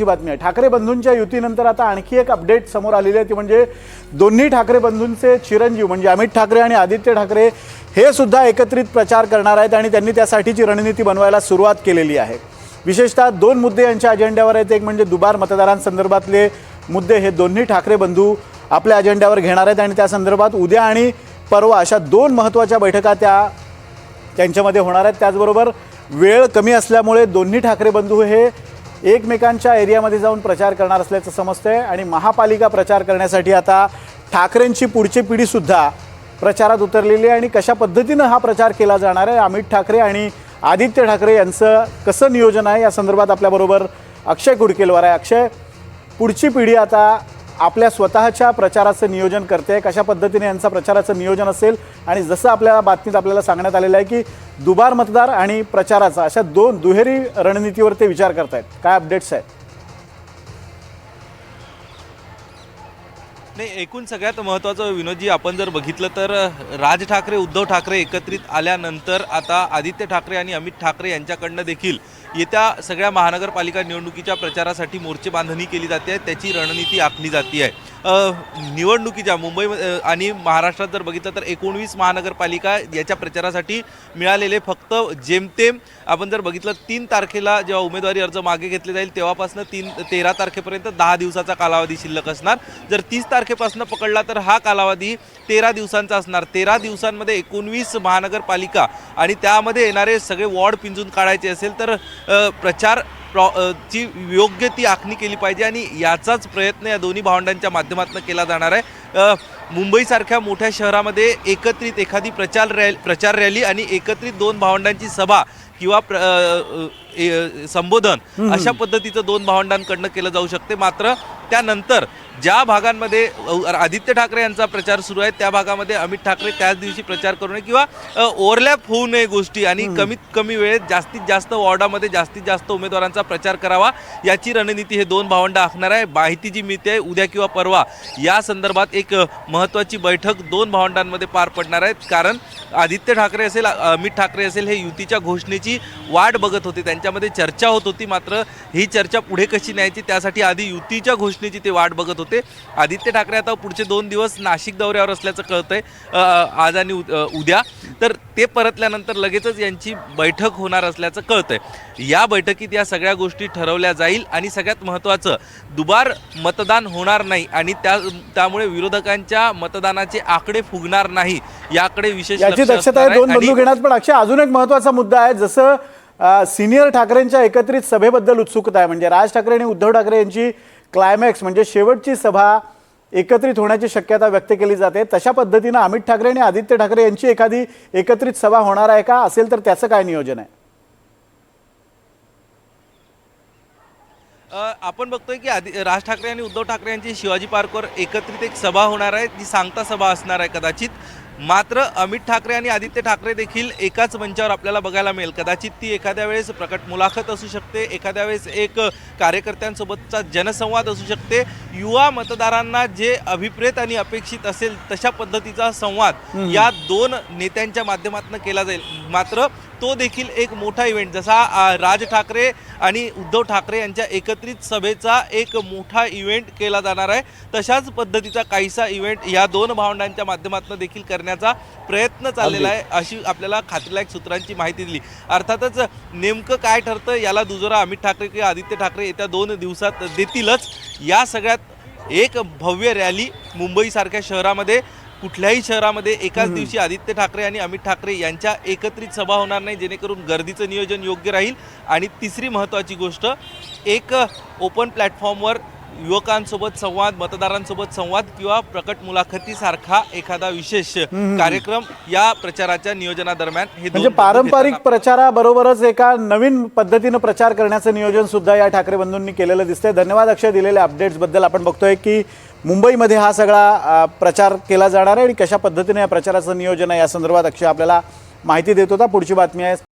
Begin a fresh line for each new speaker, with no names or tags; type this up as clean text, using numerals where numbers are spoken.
बातमी आहे। ठाकरे बंधूंच्या युतीनंतर आता आणखी एक अपडेट समोर आलेली आहे, ती म्हणजे दोन्ही ठाकरे बंधूंचे चिरंजीव म्हणजे अमित ठाकरे आणि आदित्य ठाकरे हे सुद्धा एकत्रित प्रचार करणार आहेत आणि त्यांनी त्यासाठीची रणनीती बनवायला सुरुवात केलेली आहे। विशेषतः दोन मुद्दे यांच्या अजेंड्यावर आहेत। एक म्हणजे दुबार मतदारांसंदर्भातले मुद्दे हे दोन्ही ठाकरे बंधू आपल्या अजेंड्यावर घेणार आहेत आणि त्या संदर्भात उद्या आणि परवा अशा दोन महत्त्वाच्या बैठका त्यांच्यामध्ये होणार आहेत। त्याचबरोबर वेळ कमी असल्यामुळे दोन्ही ठाकरे बंधू हे एकमेकांच्या एरियामध्ये जाऊन प्रचार करणार असल्याचं समजतंय आणि महापालिका प्रचार करण्यासाठी आता ठाकरेंची पुढची पिढीसुद्धा प्रचारात उतरलेली आहे आणि कशा पद्धतीनं हा प्रचार केला जाणार आहे, अमित ठाकरे आणि आदित्य ठाकरे यांचं कसं नियोजन आहे या संदर्भात आपल्याबरोबर अक्षय कुडकेलवार आहे। अक्षय, पुढची पिढी आता आपल्या स्वतःच्या प्रचाराचं नियोजन करते, कशा पद्धतीने यांचा प्रचाराचं नियोजन असेल आणि जसं आपल्याला बातमीत आपल्याला सांगण्यात आलेलं आहे की दुबार मतदार आणि प्रचाराचा अशा दोन दुहेरी रणनीतीवर ते विचार करतायत, काय अपडेट्स आहेत?
नाही, एकूण सगळ्यात महत्त्वाचं विनोदजी, आपण जर बघितलं तर राज ठाकरे उद्धव ठाकरे एकत्रित आल्यानंतर आता आदित्य ठाकरे आणि अमित ठाकरे यांच्याकडनं देखील येत्या सगळ्या महानगरपालिका निवडणुकीच्या प्रचारासाठी मोर्चे बांधणी केली जाते, त्याची रणनीती आखली जाते आहे। निवडणुकीच्या मुंबई आणि महाराष्ट्रात जर बघितलं तर 19 महानगरपालिका याच्या प्रचारासाठी मिळालेले फक्त जेमतेम आपण जर बघितलं 3 तारखेला जेव्हा उमेदवारी अर्ज मागे घेतले जाईल तेव्हापासून 13 तारखेपर्यंत 10 दिवसाचा कालावधी शिल्लक असणार। जर 30 तारखेपासून पकडला तर हा कालावधी 13 दिवसांचा असणार। 13 दिवसांमध्ये 19 महानगरपालिका आणि त्यामध्ये येणारे सगळे वॉर्ड पिंजून काढायचे असेल तर प्रचार ची योग्य ती आखणी केली पाहिजे आणि याचाच प्रयत्न या दोन्ही भावंडांच्या माध्यमातून केला जाणार आहे। मुंबईसारख्या मोठ्या शहरामध्ये एकत्रित एखादी प्रचार रॅली आणि एकत्रित दोन भावंडांची सभा किंवा संबोधन अशा पद्धतीचं दोन भावंडांकडनं केलं जाऊ शकते। मात्र त्यानंतर ज्या भागांमध्ये आदित्य ठाकरे यांचा प्रचार सुरू आहे त्या भागामध्ये अमित ठाकरे त्याच दिवशी प्रचार करू नये किंवा ओव्हरलॅप होऊ नये गोष्टी आणि कमीत कमी वेळेत जास्तीत जास्त वॉर्डामध्ये जास्तीत जास्त उमेदवारांचा प्रचार करावा याची रणनीती हे दोन भावंड आखणार आहे। माहिती जी मिळते उद्या किंवा परवा या संदर्भात एक महत्त्वाची बैठक दोन भावंडांमध्ये पार पडणार आहेत, कारण आदित्य ठाकरे असेल अमित ठाकरे असेल हे युतीच्या घोषणेची वाट बघत होते, त्यांच्यामध्ये चर्चा होत होती। मात्र ही चर्चा पुढे कशी न्यायची त्यासाठी आधी युतीच्या घोषणेची ते वाट बघत होते। आदित्य ठाकरे आता पुढचे 2 दिवस नाशिक दौऱ्यावर असल्याचं कळतंय, आज आणि उद्या, तर ते परतल्यानंतर लगेचच यांची बैठक होणार असल्याचं कळतंय। या बैठकीत या सगळ्या गोष्टी ठरवल्या जाईल आणि सगळ्यात महत्त्वाचं दुबार मतदान होणार नाही आणि त्यामुळे विरोधकांच्या मतदानाचे आकडे फुगणार नाही याकडे विशेष
याची दक्षता आहे दोन बंधू घेण्यात। पण अक्षय, अजून एक महत्त्वाचा मुद्दा आहे, जसं सिनियर ठाकरेंच्या एकत्रित सभेबद्दल उत्सुकता आहे, म्हणजे राज ठाकरे आणि उद्धव ठाकरे यांची क्लायमॅक्स म्हणजे शेवटची सभा एकत्रित होण्याची शक्यता व्यक्त केली जाते, तशा पद्धतीनं अमित ठाकरे आणि आदित्य ठाकरे यांची एखादी एकत्रित सभा होणार आहे का? असेल तर त्याचं काय नियोजन आहे?
आपण बघतोय की राज ठाकरे आणि उद्धव ठाकरे यांची शिवाजी पार्कवर एकत्रित एक सभा होणार आहे, ती सांगता सभा असणार आहे कदाचित। मात्र अमित ठाकरे आणि आदित्य ठाकरे देखील एकाच मंचावर आपल्याला बघायला मिळेल। कदाचित ती एखाद्या वेळेस प्रकट मुलाखत असू शकते, एखाद्या वेळेस एक कार्यकर्त्यांसोबतचा जनसंवाद असू शकते, युवा मतदारांना जे अभिप्रेत आणि अपेक्षित असेल तशा पद्धतीचा संवाद या दोन नेत्यांच्या माध्यमातून केला जाईल। मात्र तो देखील एक मोठा इव्हेंट, जसा राज ठाकरे आणि उद्धव ठाकरे यांच्या एकत्रित सभेचा एक मोठा इव्हेंट केला जाणार आहे, तशाच पद्धतीचा काहीसा इव्हेंट या दोन भावंडांच्या माध्यमातून देखील करण्याचा प्रयत्न चाललेला आहे, अशी आपल्याला खात्रीलायक सूत्रांची माहिती दिली। अर्थातच नेमकं काय ठरतं याला दुजोरा अमित ठाकरे किंवा आदित्य ठाकरे येत्या 2 दिवसात देतीलच। या सगळ्यात एक भव्य रॅली मुंबईसारख्या शहरामध्ये, कुठल्याही शहरामध्ये एकाच दिवशी आदित्य ठाकरे आणि अमित ठाकरे यांच्या एकत्रित सभा होणार नाही, जेणेकरून गर्दीचं नियोजन योग्य राहील। आणि तिसरी महत्त्वाची गोष्ट, एक ओपन प्लॅटफॉर्मवर युवकांसोबत संवाद, मतदारांसोबत संवाद किंवा प्रकट मुलाखतीसारखा एखादा विशेष कार्यक्रम या प्रचाराच्या नियोजनादरम्यान हे म्हणजे
पारंपरिक प्रचाराबरोबरच एका नवीन पद्धतीनं प्रचार करण्याचं नियोजन सुद्धा या ठाकरे बंधूंनी केलेलं दिसतंय। धन्यवाद अक्षय दिलेल्या अपडेट्सबद्दल। आपण बघतोय की मुंबईमध्ये हा सगळा प्रचार केला जाणार आहे आणि कशा पद्धतीने या प्रचाराचं नियोजन आहे या संदर्भात अक्षय आपल्याला माहिती देत होता। पुढची बातमी आहे